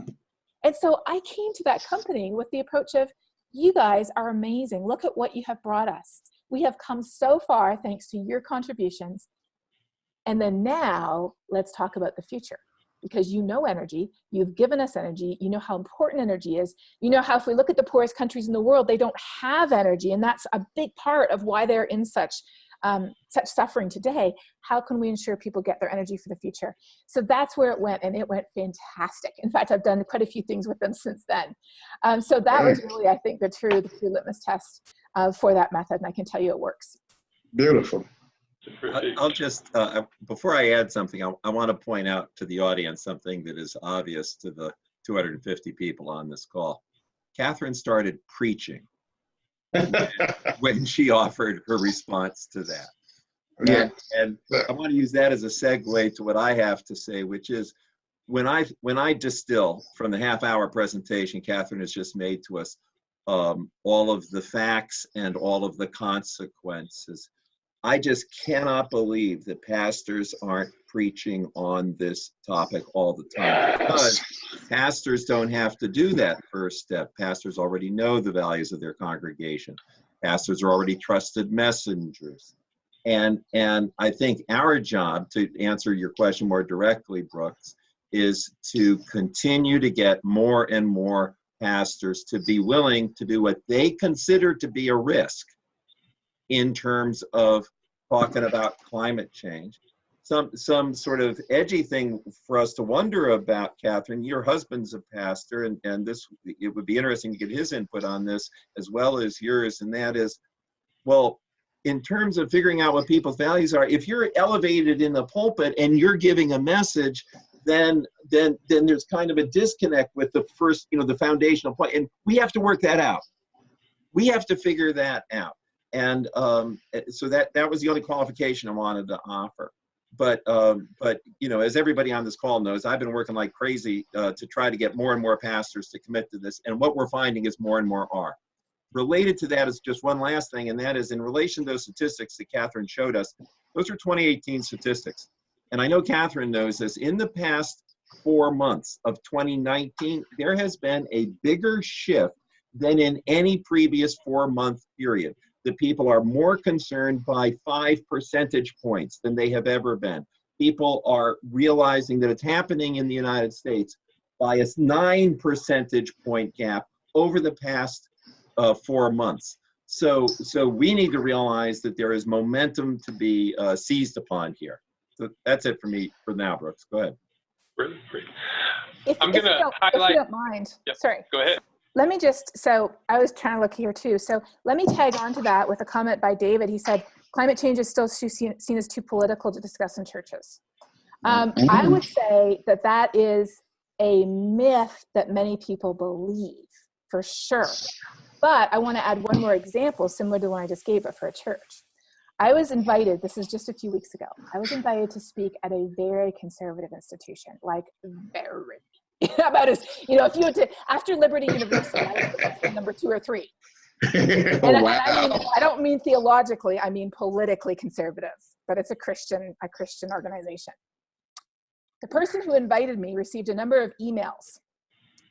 And so I came to that company with the approach of, you guys are amazing. Look at what you have brought us. We have come so far thanks to your contributions. And then now let's talk about the future. Because you know energy, you've given us energy, you know how important energy is, you know how if we look at the poorest countries in the world, they don't have energy, and that's a big part of why they're in such suffering today. How can we ensure people get their energy for the future? So that's where it went, and it went fantastic. In fact, I've done quite a few things with them since then. So that was really, I think, the true litmus test for that method, and I can tell you it works. Beautiful. I'll just, before I add something, I want to point out to the audience something that is obvious to the 250 people on this call. Katharine started preaching when she offered her response to that. Yeah. And I want to use that as a segue to what I have to say, which is when I distill from the half-hour presentation Katharine has just made to us, all of the facts and all of the consequences, I just cannot believe that pastors aren't preaching on this topic all the time, because pastors don't have to do that first step. Pastors already know the values of their congregation. Pastors are already trusted messengers. And I think our job, to answer your question more directly, Brooks, is to continue to get more and more pastors to be willing to do what they consider to be a risk in terms of talking about climate change. Some sort of edgy thing for us to wonder about, Katharine. Your husband's a pastor, and it would be interesting to get his input on this as well as yours, and that is, well, in terms of figuring out what people's values are, if you're elevated in the pulpit and you're giving a message, then there's kind of a disconnect with the first, the foundational point, and we have to work that out. We have to figure that out. And so that was the only qualification I wanted to offer. But as everybody on this call knows, I've been working like crazy to try to get more and more pastors to commit to this. And what we're finding is more and more are. Related to that is just one last thing, and that is in relation to those statistics that Katharine showed us. Those are 2018 statistics. And I know Katharine knows this. In the past 4 months of 2019, there has been a bigger shift than in any previous 4-month period. The people are more concerned by 5 percentage points than they have ever been. People are realizing that it's happening in the United States by a 9 percentage point gap over the past 4 months. So we need to realize that there is momentum to be seized upon here. So that's it for me for now, Brooks. Go ahead. Great. If you don't mind, Yep. Sorry. Go ahead. Let me so I was trying to look here too. So let me tag on to that with a comment by David. He said, climate change is still seen as too political to discuss in churches. I would say that is a myth that many people believe, for sure. But I want to add one more example similar to the one I just gave, but for a church. I was invited, this is just a few weeks ago, I was invited to speak at a very conservative institution, like very. About as, if you went to, after Liberty University, I was number 2 or 3. And Wow. I don't mean theologically, I mean politically conservative, but it's a Christian organization. The person who invited me received a number of emails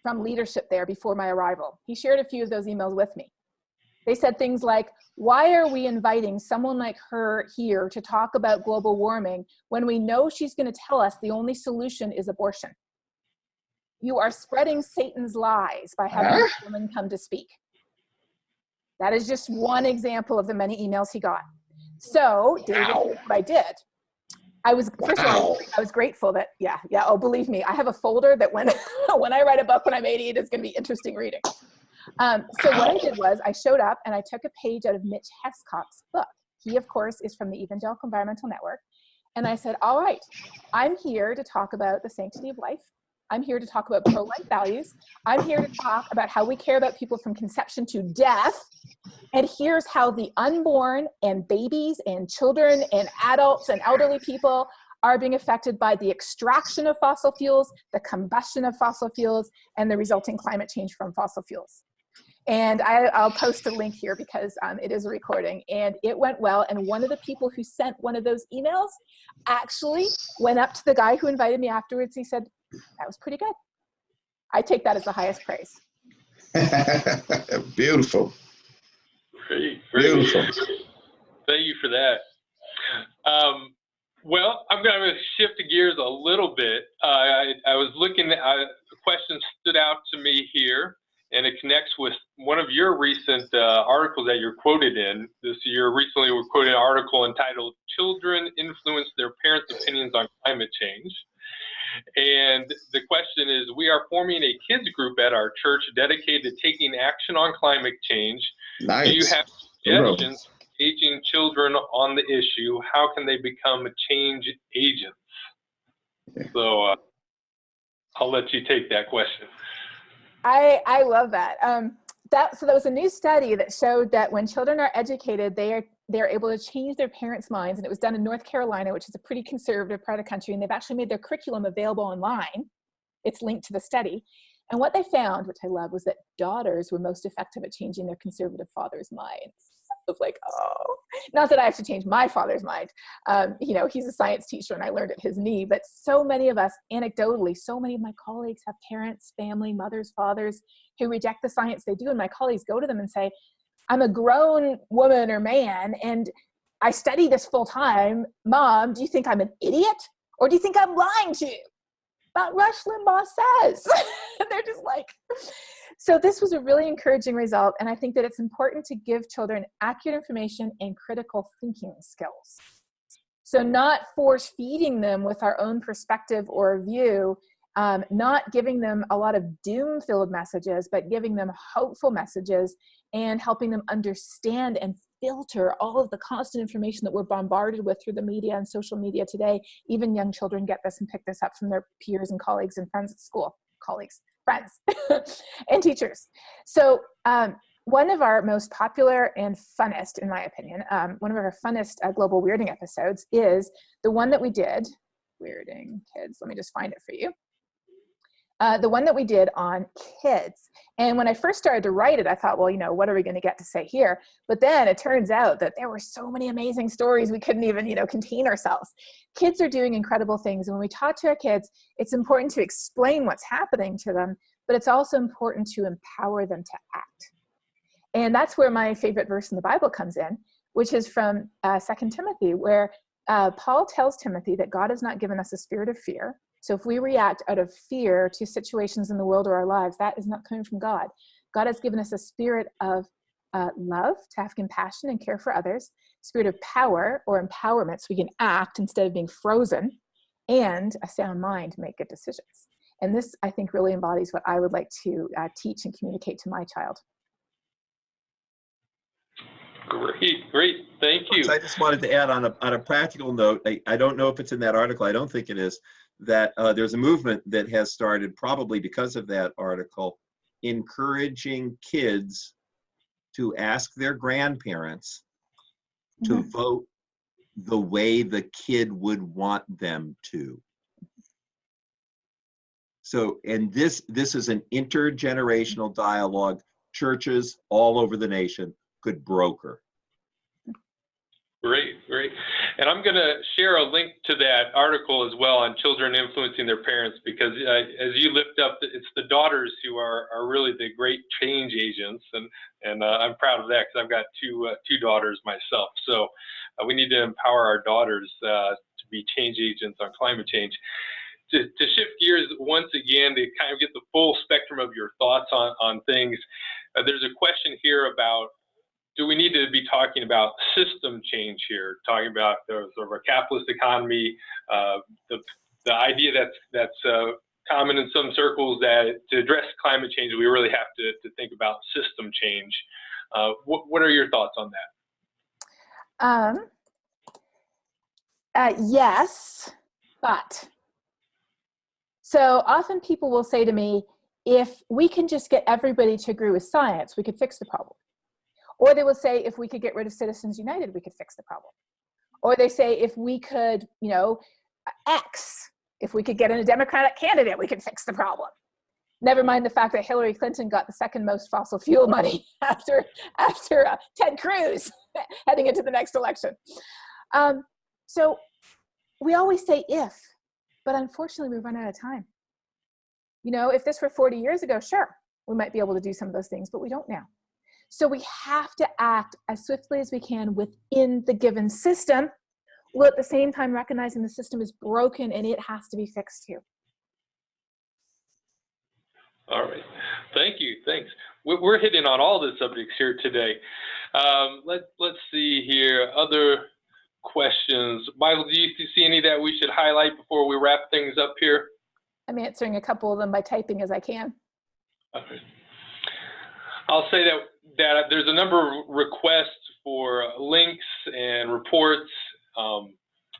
from leadership there before my arrival. He shared a few of those emails with me. They said things like, why are we inviting someone like her here to talk about global warming when we know she's going to tell us the only solution is abortion? You are spreading Satan's lies by having this woman come to speak. That is just one example of the many emails he got. So, David, here's what I did. First of all, I was grateful that, oh, believe me, I have a folder that when I write a book when I'm 80, it's going to be interesting reading. So what I did was I showed up and I took a page out of Mitch Hescock's book. He, of course, is from the Evangelical Environmental Network. And I said, all right, I'm here to talk about the sanctity of life. I'm here to talk about pro-life values. I'm here to talk about how we care about people from conception to death. And here's how the unborn and babies and children and adults and elderly people are being affected by the extraction of fossil fuels, the combustion of fossil fuels, and the resulting climate change from fossil fuels. And I'll post a link here because it is a recording, and it went well. And one of the people who sent one of those emails actually went up to the guy who invited me afterwards. He said, that was pretty good. I take that as the highest praise. Beautiful. Great. Beautiful. Thank you for that. Well, I'm going to shift gears a little bit. I was looking at a question stood out to me here, and it connects with one of your recent articles that you're quoted in. This year, recently, we quoted an article entitled "Children Influence Their Parents' Opinions on Climate Change." And the question is, we are forming a kids group at our church dedicated to taking action on climate change. Nice. Do you have suggestions for engaging children on the issue? How can they become change agents? Yeah. So I'll let you take that question. I love that. So there was a new study that showed that when children are educated, they're able to change their parents' minds. And it was done in North Carolina, which is a pretty conservative part of the country. And they've actually made their curriculum available online. It's linked to the study. And what they found, which I love, was that daughters were most effective at changing their conservative father's minds. Of like, oh, not that I have to change my father's mind. He's a science teacher and I learned at his knee, but so many of us, anecdotally, so many of my colleagues have parents, family, mothers, fathers who reject the science they do. And my colleagues go to them and say, I'm a grown woman or man and I study this full time. Mom, do you think I'm an idiot? Or do you think I'm lying to you? But Rush Limbaugh says. And they're just like, so this was a really encouraging result. And I think that it's important to give children accurate information and critical thinking skills. So not force feeding them with our own perspective or view, not giving them a lot of doom-filled messages, but giving them hopeful messages and helping them understand and filter all of the constant information that we're bombarded with through the media and social media today. Even young children get this and pick this up from their peers and colleagues and friends at school. Friends, and teachers. So one of our most popular and funnest, in my opinion, one of our funnest global weirding episodes is the one that we did, weirding kids, let me just find it for you. The one that we did on kids. And when I first started to write it, I thought, well, what are we going to get to say here? But then it turns out that there were so many amazing stories we couldn't even, contain ourselves. Kids are doing incredible things. And when we talk to our kids, it's important to explain what's happening to them, but it's also important to empower them to act. And that's where my favorite verse in the Bible comes in, which is from 2 Timothy, where Paul tells Timothy that God has not given us a spirit of fear. So if we react out of fear to situations in the world or our lives, that is not coming from God. God has given us a spirit of love, to have compassion and care for others, spirit of power or empowerment so we can act instead of being frozen, and a sound mind to make good decisions. And this, I think, really embodies what I would like to teach and communicate to my child. Great. Thank you. I just wanted to add on a practical note, I don't know if it's in that article, I don't think it is, that there's a movement that has started probably because of that article, encouraging kids to ask their grandparents to vote the way the kid would want them to. So, and this is an intergenerational dialogue churches all over the nation could broker. Great. And I'm going to share a link to that article as well on children influencing their parents, because as you lift up, it's the daughters who are really the great change agents. And I'm proud of that because I've got two daughters myself. So we need to empower our daughters to be change agents on climate change. To shift gears once again, to kind of get the full spectrum of your thoughts on things, there's a question here about, do we need to be talking about system change here, talking about the sort of a capitalist economy, the idea that's common in some circles that to address climate change, we really have to think about system change. What are your thoughts on that? Yes, but. So often people will say to me, if we can just get everybody to agree with science, we could fix the problem. Or they will say, if we could get rid of Citizens United, we could fix the problem. Or they say, if we could, if we could get in a Democratic candidate, we could fix the problem. Never mind the fact that Hillary Clinton got the second most fossil fuel money after Ted Cruz heading into the next election. So we always say if, but unfortunately we run out of time. If this were 40 years ago, sure, we might be able to do some of those things, but we don't now. So we have to act as swiftly as we can within the given system, while at the same time recognizing the system is broken and it has to be fixed too. All right. Thank you. Thanks. We're hitting on all the subjects here today. Let's see here. Other questions. Michael, do you see any that we should highlight before we wrap things up here? I'm answering a couple of them by typing as I can. Okay. I'll say that there's a number of requests for links and reports.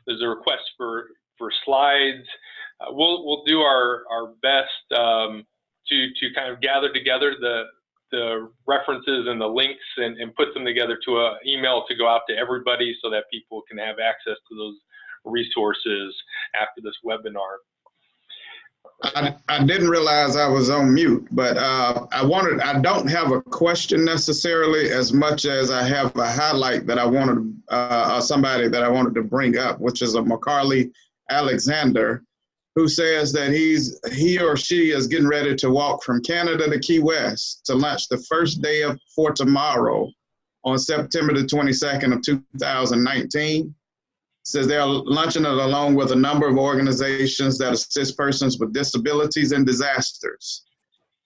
There's a request for slides. We'll do our best to kind of gather together the references and the links and put them together to an email to go out to everybody so that people can have access to those resources after this webinar. I didn't realize I was on mute, but I don't have a question necessarily as much as I have a highlight that I wanted, somebody that I wanted to bring up, which is a Macaulay Alexander, who says that he or she is getting ready to walk from Canada to Key West to launch the first day for tomorrow on September the 22nd of 2019. Says they're launching it along with a number of organizations that assist persons with disabilities and disasters.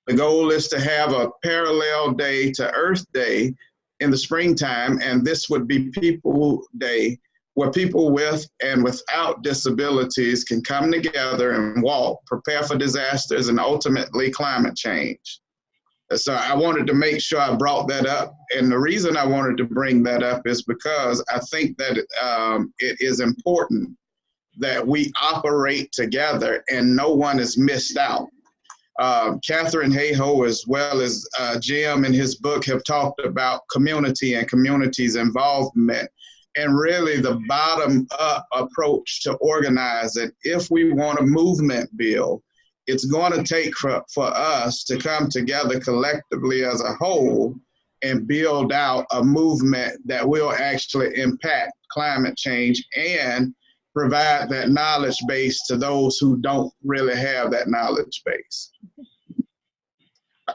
The goal is to have a parallel day to Earth Day in the springtime, and this would be People Day, where people with and without disabilities can come together and walk, prepare for disasters, and ultimately climate change. So I wanted to make sure I brought that up. And the reason I wanted to bring that up is because I think that it is important that we operate together and no one is missed out. Katharine Hayhoe, as well as Jim in his book, have talked about community and community's involvement and really the bottom-up approach to organize it. If we want a movement build, it's going to take for us to come together collectively as a whole and build out a movement that will actually impact climate change and provide that knowledge base to those who don't really have that knowledge base.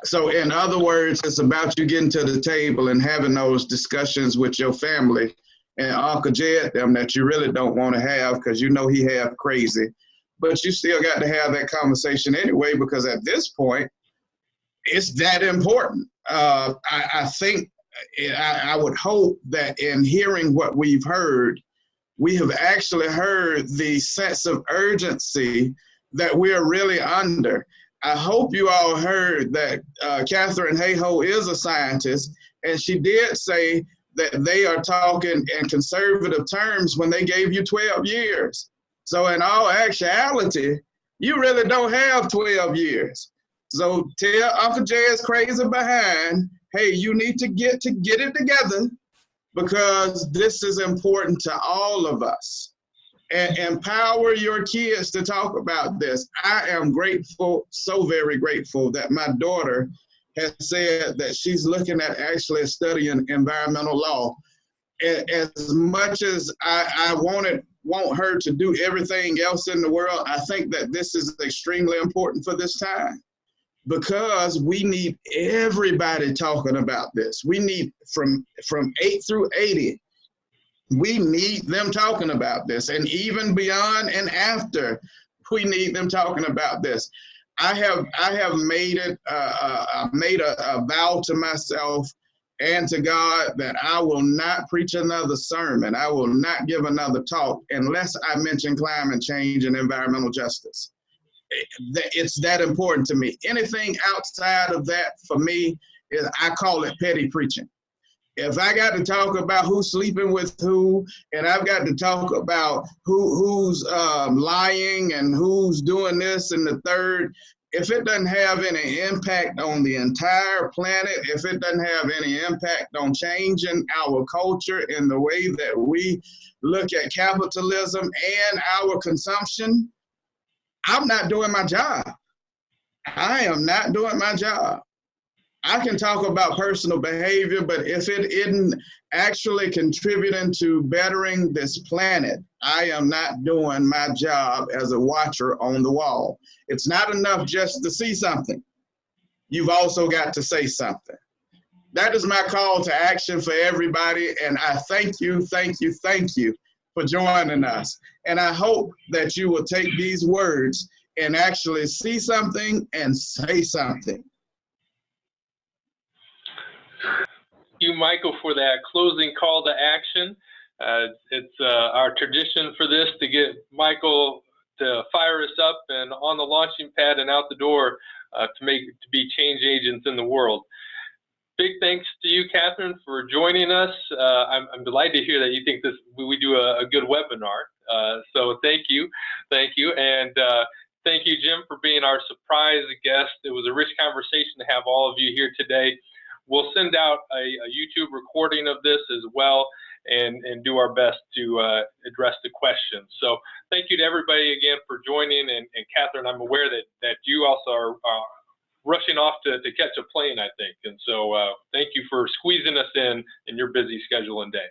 So in other words, it's about you getting to the table and having those discussions with your family and Uncle Jed them that you really don't want to have because you know he half crazy. But you still got to have that conversation anyway, because at this point, it's that important. I think, I would hope that in hearing what we've heard, we have actually heard the sense of urgency that we're really under. I hope you all heard that Katharine Hayhoe is a scientist, and she did say that they are talking in conservative terms when they gave you 12 years. So in all actuality, you really don't have 12 years. So tell Uncle Jed's crazy behind, hey, you need to get it together because this is important to all of us. And empower your kids to talk about this. I am grateful, so very grateful that my daughter has said that she's looking at actually studying environmental law. As much as I want her to do everything else in the world, I think that this is extremely important for this time because we need everybody talking about this. We need from 8 through 80, we need them talking about this, and even beyond and after, we need them talking about this. I have made it made a vow to myself and to God that I will not preach another sermon. I will not give another talk unless I mention climate change and environmental justice. It's that important to me. Anything outside of that for me, I call it petty preaching. If I got to talk about who's sleeping with who, and I've got to talk about who's lying and who's doing this and the third, if it doesn't have any impact on the entire planet, if it doesn't have any impact on changing our culture and the way that we look at capitalism and our consumption, I'm not doing my job. I am not doing my job. I can talk about personal behavior, but if it isn't actually contributing to bettering this planet, I am not doing my job as a watcher on the wall. It's not enough just to see something. You've also got to say something. That is my call to action for everybody, and I thank you for joining us. And I hope that you will take these words and actually see something and say something. Thank you, Michael, for that closing call to action. It's our tradition for this to get Michael to fire us up and on the launching pad and out the door to be change agents in the world. Big thanks to you, Katharine, for joining us. I'm delighted to hear that you think we do a good webinar. So thank you, and thank you, Jim, for being our surprise guest. It was a rich conversation to have all of you here today. We'll send out a YouTube recording of this as well and do our best to address the questions. So thank you to everybody again for joining. And Katharine, I'm aware that you also are rushing off to catch a plane, I think. And so thank you for squeezing us in your busy schedule and day.